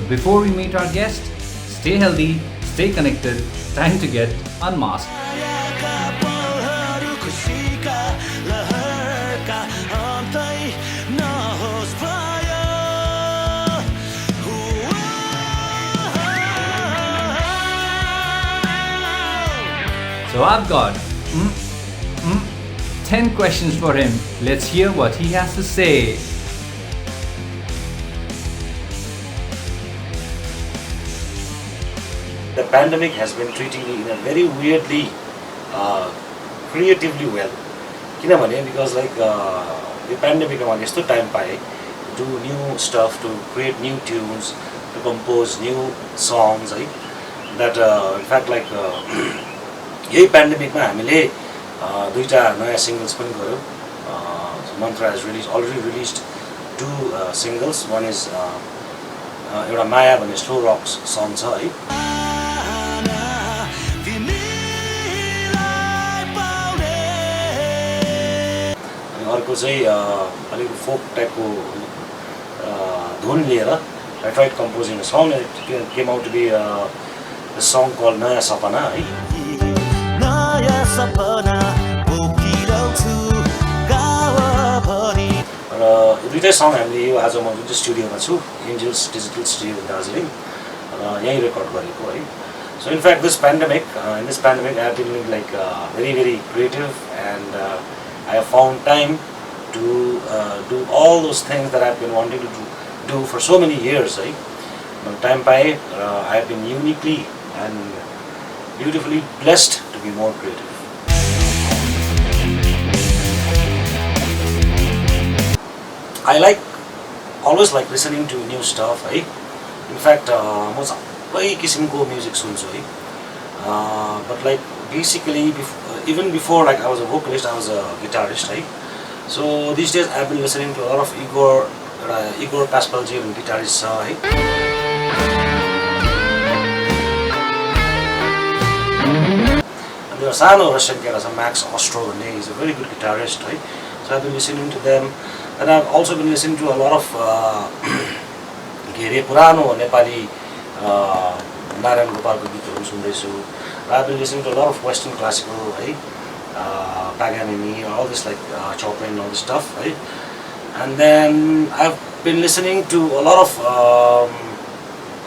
But before we meet our guest, stay healthy, stay connected, time to get unmasked. So I've got 10 questions for him. Let's hear what he has to say. The pandemic has been treating me in a very weirdly, creatively well. Because like the pandemic I was time to do new stuff, to create new tunes, to compose new songs. That in fact like यही pandemic में हामीले दुईटा नयाँ singles पनि गर्यौं. Mantra has already released two singles. One is एउटा माया भन्ने slow rock song छ है. अर्को चाहिँ अलिक folk type को धुन लिएर I tried composing a song and it came out to be a song called नयाँ सपना है. र दुईटै सङ हामीले यो आज म जुन चाहिँ स्टुडियोमा छु एन्जल्स डिजिटल स्टुडियो दार्जिलिङ र यही रेकर्ड गरेको है. So in fact this pandemic, in this pandemic I have been like very creative and I have found time to do all those things that I have been wanting to do for so many years. Time पाए I have been uniquely and beautifully blessed to be more creative. I always like listening to new stuff. In fact, म सबै किसिमको music सुन्छु है. But like basically even before like I was a vocalist, I was a guitarist. So these days I've been listening to a lot of Igor Kaspalji and guitarist. And there are Sano Russian guys, Max Ostro, and he's a very good guitarist. So I've been listening to them. And I've also been listening to a lot of Purano, Nepali, Narayan Gopalko Gitaru Sundesu. I've been listening to a lot of Western classical, Paganini, all this like Chopin, all this stuff. And then I've been listening to a lot of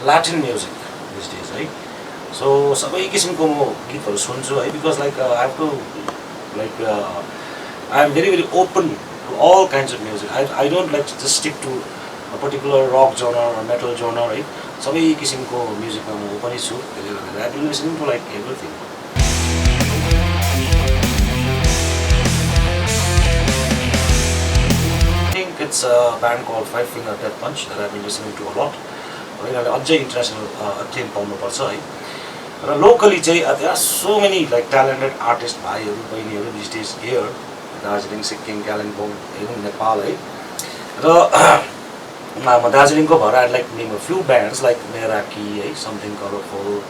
Latin music these days. So sabai kisimko mo githaru sunchu because like I have to like I am very open to all kinds of music. I don't like to just stick to a particular rock genre or metal genre. Sabai kisimko music ma mo open छु. I've been listening to like everything. I think it's a band called Five Finger Death Punch that I've been listening to a lot. अझै international acclaim पाउनु पर्छ है. र locally there are so many like talented artists भाइहरु बहिनीहरु these days here. Darjeeling, Sikkim, Kalimpong, even Nepal. र म दार्जिलिङको भएर I'd like to name a few bands like Meraki, Something Colorful,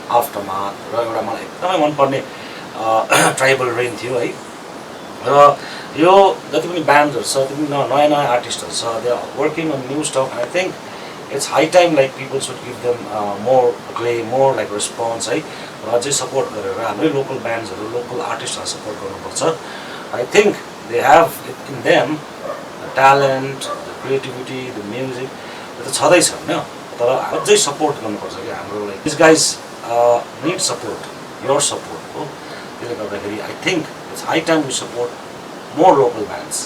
Aftermath, र एउटा मलाई एकदमै मन पर्ने Tribal Rain थियो है. र यो जति पनि ब्यान्डहरु छ त्यति नयाँ आर्टिस्टहरु छ, they are working on new stuff and I think it's high time like people should give them more play, more like response है. र अझै सपोर्ट गरेर हाम्रो लोकल ब्यान्ड्सहरु, लोकल आर्टिस्टहरु सपोर्ट गर्नुपर्छ. I think they have in them the talent, the creativity, the music. But छदै छ हैन. तर अझै सपोर्ट गर्नुपर्छ के हाम्रो like these guys need support, your support. हो. त्यसले गर्दाखेरि I think it's high time we support more local bands.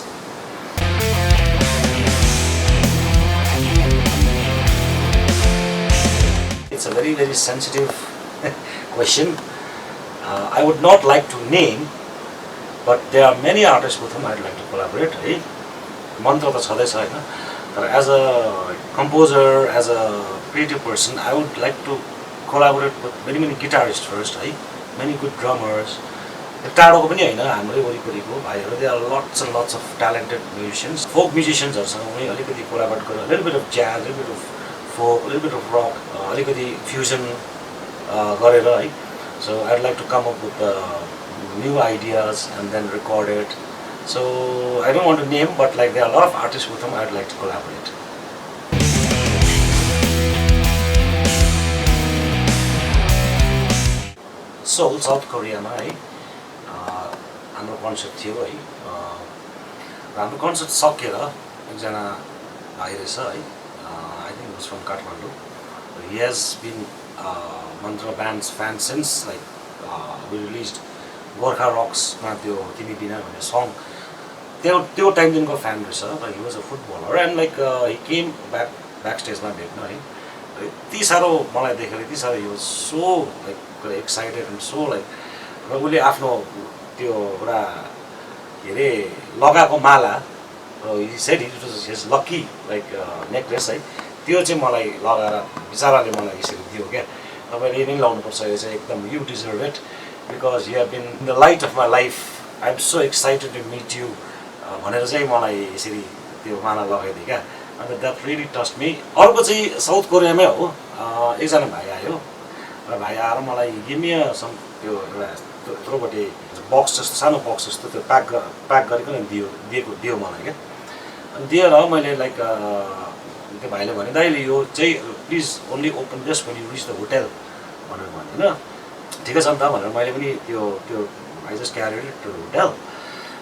It's a very sensitive question. I would not like to name, but there are many artists with whom I'd like to collaborate. Mantra ta chhadai cha हैन. But as a composer, as a creative person, I would like to collaborate with many guitarists first. Many good drummers. टाढोको पनि हैन, हाम्रै वरिपरिको भाइहरु, there are lots and lots of talented musicians. Folk musicians हरुसँग पनि अलिकति collaborate गरेर a little bit of jazz, a little bit of folk, a little bit of rock, अलिकति fusion गरेर है. So I'd like to come up with new ideas and then record it. So I don't want to name, but like there are a lot of artists with whom I'd like to collaborate. Seoul south कोरियामा है हाम्रो concert थियो है हाम्रो concert सकेर एकजना भाइ रहेछ है I think was from Kathmandu he has been Mantra bands fan since like we release Gorkha रक्समा त्यो तिमी बिना भन्ने सङ त्यो टाइमदेखिको फ्यान रहेछ र he was a footballer and like he came back स्टेजमा भेट्न है यति साह्रो मलाई देखेर यति साह्रो he was so like excited and so like र उसले आफ्नो त्यो एउटा के अरे लगाएको माला र he shed it was his lucky like necklace है त्यो चाहिँ मलाई लगाएर बिचराले मलाई यसरी दियो क्या तपाईँले यही नै लाउनुपर्छ यो चाहिँ एकदम you deserve it because you have been in the light of my life I am so excited to meet you भनेर चाहिँ मलाई यसरी त्यो माला लगाइदिएँ क्या अन्त द्याट रियली टस्ट मी अर्को चाहिँ साउथ कोरियामै हो एकजना भाइ आयो र भाइ आएर मलाई गिमिया सम त्यो एउटा यत्रोपट्टि बक्स जस्तो सानो बक्स जस्तो त्यो प्याक गरिकन दियो मलाई क्या अनि दिएर मैले लाइक त्यो भाइले भने दाइले यो चाहिँ please only open just when you rich the hotel भनेर भने होइन ठिकै छ नि त भनेर मैले पनि त्यो I just carried to hotel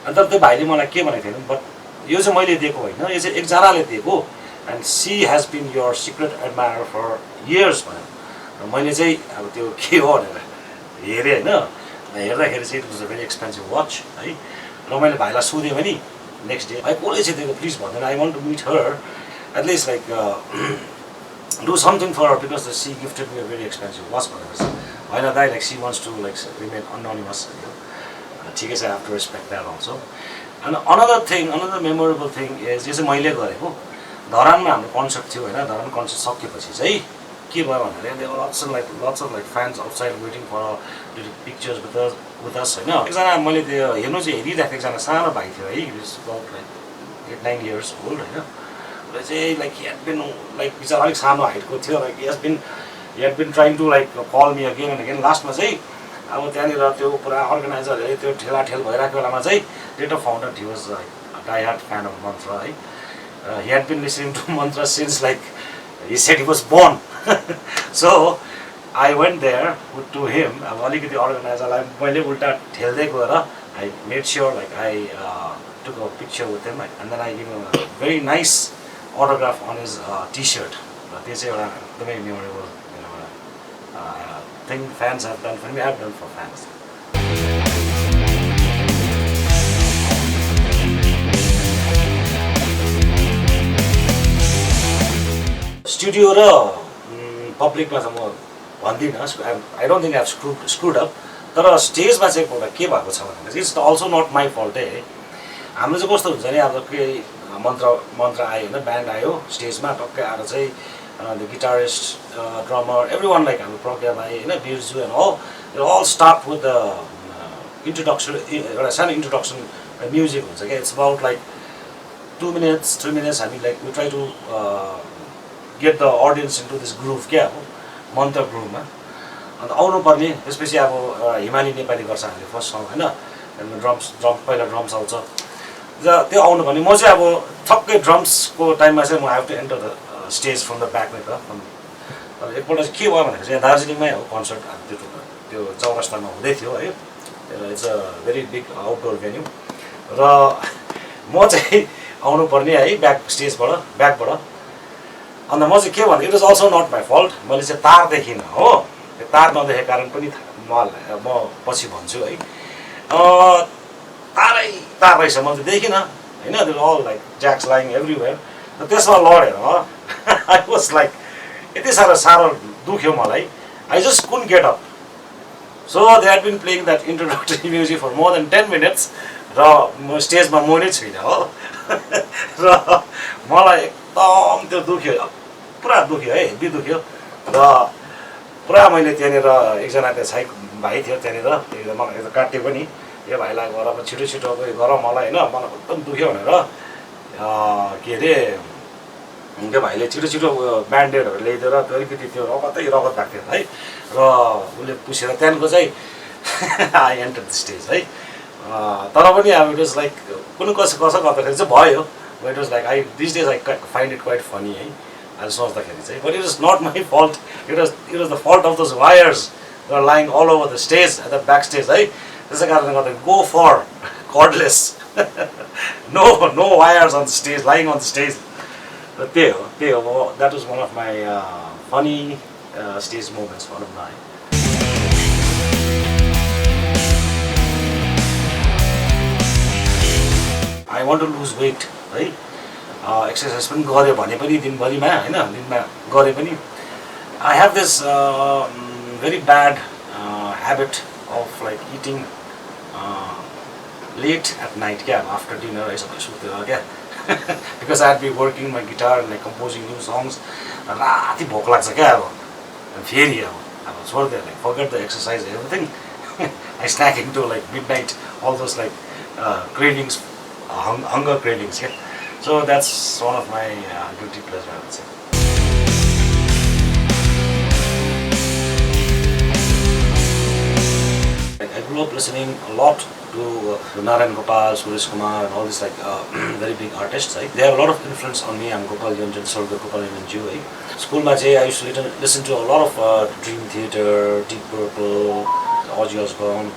अन्त त्यो भाइले मलाई के भनेको थिएन बट यो चाहिँ मैले दिएको होइन यो चाहिँ एकजनाले दिएको and she has been your secret admirer for years भनेर र मैले चाहिँ अब त्यो के हो भनेर हेरेँ होइन हेर्दाखेरि चाहिँ it was a very expensive watch है र मैले भाइलाई सोधेँ भने नेक्स्ट डे भाइ कसले चाहिँ दिएको प्लिज भन्दैन I want to meet her at least like do something for her because she gifted me a very expensive watch भनेर चाहिँ होइन दाइ like she wants to like remain anonymous ठिकै छ I have to respect that also and another memorable thing is यो चाहिँ मैले गरेको धरानमा हाम्रो कन्सर्ट थियो होइन धरान कन्सर्ट सकेपछि चाहिँ के भयो भन्दाखेरि lots of like fans outside waiting for pictures with us होइन एकजना मैले त्यो हेर्नु चाहिँ हेरिरहेको एकजना सानो भाइ थियो है is about like 8-9 years old होइन र चाहिँ like he had been like बिचारा अलिक सानो हाइटको थियो like he had been trying to like call me again and again लास्टमा चाहिँ अब त्यहाँनिर त्यो पुरा अर्गनाइजरहरूले त्यो ठेलाठेल भइरहेको बेलामा चाहिँ date of founder he was like die hard fan of Mantra है he had been listening to Mantra since like he said he was born so I went there to him अब अलिकति अर्गनाइजरलाई मैले उल्टा ठेल्दै गएर I made sure like I took a picture with him and then I give very nice autograph on his t-shirt. This is a very memorable thing fans have done for me. I have done for fans. Studio र पब्लिकमा चाहिँ म भन्दिनँ I don't think I have screwed up. तर स्टेजमा चाहिँ एउटा के भएको छ भने it's also not my fault है हाम्रो चाहिँ कस्तो हुन्छ नि अब के मन्त्र आयो होइन ब्यान्ड आयो स्टेजमा टक्कै आएर चाहिँ the guitarist drummer every one like हाम्रो प्रज्ञा भाइ होइन Birju and all start with the introduction एउटा सानो इन्ट्रोडक्सन म्युजिक हुन्छ क्या it's about like 2 minutes 3 minutes हामी like we try to get the audience into this groove क्या हो मन्त्र ग्रुभमा अन्त आउनुपर्ने त्यसपछि अब हिमाली नेपाली गर्छ हामीले फर्स्ट सङ होइन पहिला ड्रम्स आउँछ त्यो आउनु भने म चाहिँ अब ठक्कै ड्रम्सको टाइममा चाहिँ म have to enter the stage from the back नै त एकपल्ट चाहिँ के भयो भनेको चाहिँ दार्जिलिङमै हो कन्सर्ट त्यो चौरस्तामा हुँदै थियो है it's a very big outdoor venue र म चाहिँ आउनुपर्ने है ब्याकबाट अन्त म चाहिँ के भन्दा it was also not my fault मैले चाहिँ तार देखिनँ हो त्यो तार नदेखेको कारण पनि म पछि भन्छु है तार रहेछ म चाहिँ देखिनँ होइन त्यो अल लाइक ज्याक्स लाइङ एभ्रिवेयर र त्यसमा लडेर आई वाज लाइक यति साह्रो दुख्यो मलाई I just couldn't get up so they had been playing that introductory music for more than 10 minutes र म स्टेजमा म नै छुइनँ हो र मलाई एकदम त्यो दुख्यो पुरा दुख्यो है हेभी दुख्यो र पुरा मैले त्यहाँनिर एकजना त्यो छाइ भाइ थियो त्यहाँनिर मलाई एकदम काट्यो पनि यो भाइलाई गएर अब छिटो गर मलाई होइन मलाई एकदम दुख्यो भनेर के अरे त्यो भाइले छिटो ब्यान्डेडहरू ल्याइदिएर त्यो अलिकति त्यो रगत भएको थियो है र उसले पुसेर त्यहाँदेखिको चाहिँ आई एन्टर द स्टेज है तर पनि अब इट वाज लाइक कुनै कसो गर्दाखेरि चाहिँ भयो it was like this days I find it quite funny है अहिले सोच्दाखेरि चाहिँ but it was not my fault it was the fault of those wires are lying all over the stage at the backstage है त्यसै कारणले गर्दा go for cordless no wires on the stage lying on the stage र त्यही हो that was one of my funny stage moments one of mine I want to lose weight है exercise पनि गरे भने पनि दिनभरिमा हैन दिनमा गरे पनि I have this very bad habit of like eating late at night after dinner I suppose because I'd be working my guitar and like composing new songs राति भोक लाग्छ क्या अब फेरि अब छोड्दै like forget the exercise everything I snack into like midnight all those like cravings hunger cravings so that's one of my guilty pleasure I would say I grew up listening a lot to Narayan Gopal, Suresh Kumar and all these like very big artists right? They have a lot of influence on me. I'm Gopal Yonjan, Sarga Gopal Yonjan School ma I used to listen to a lot of Dream Theater, Deep Purple, Ozzy Osbourne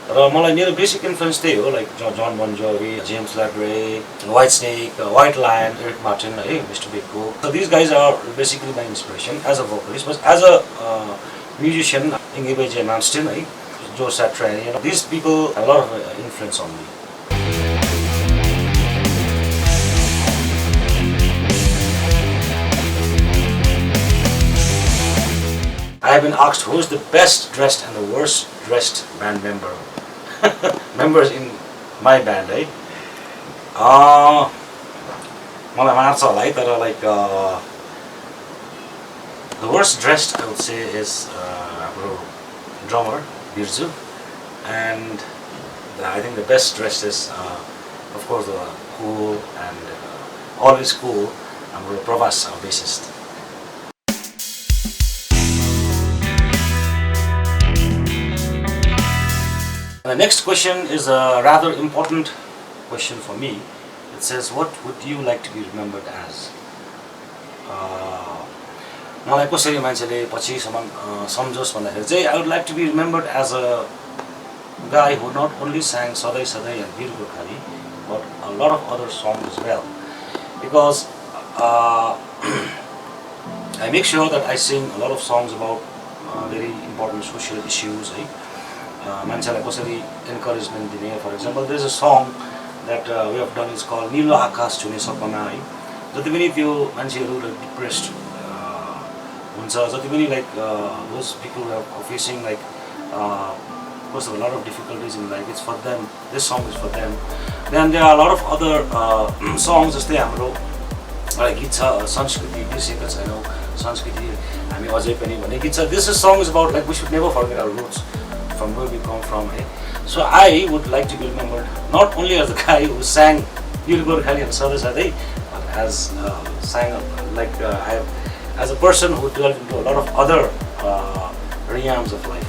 र मलाई मेरो basic influence त्यही हो like John Bon Jovi, James Labrie, Whitesnake, White Lion, Eric Martin, Mr. Big Go. So these guys are basically my inspiration as a vocalist, but as a musician, Ingebeji Amidst, Joe Satriani, these people have a lot of influence on me. I have been asked who is the best dressed and the worst dressed band member. Members in my band, right? मलाई मार्छ होला है तर like the worst dressed I would say is हाम्रो drummer Birju and I think the best dressed is of course the cool and always cool हाम्रो Pravas, our bassist. The next question is a rather important question for me. It says, what would you like to be remembered as? मलाई कसरी मान्छेले पछिसम्म सम्झोस् भन्दाखेरि चाहिँ I would like to be remembered as a guy who not only sang सधैँ सधैँ and Veer Gorkhali but a lot of other songs as well. Because I make sure that I sing a lot of songs about very important social issues. मान्छेलाई कसरी encouragement दिने. For example, there is a song that we have done is called Nilo Akash Chune Sapana है जति पनि त्यो मान्छेहरू depressed हुन्छ जति पनि like those people who are facing like of course a lot of difficulties in life, it's for them, this song is for them. Then there are a lot of other songs जस्तै हाम्रो गीत छ संस्कृति बिर्सेका छैनौं संस्कृति हामी अझै पनि भन्ने गीत छ. This song is about like we should never forget our roots from where we come from. So I would like to be remembered not only as the guy who sang Veer Gorkhali and Sadai Sadai, but as sang like as a person who delved into a lot of other realms of life.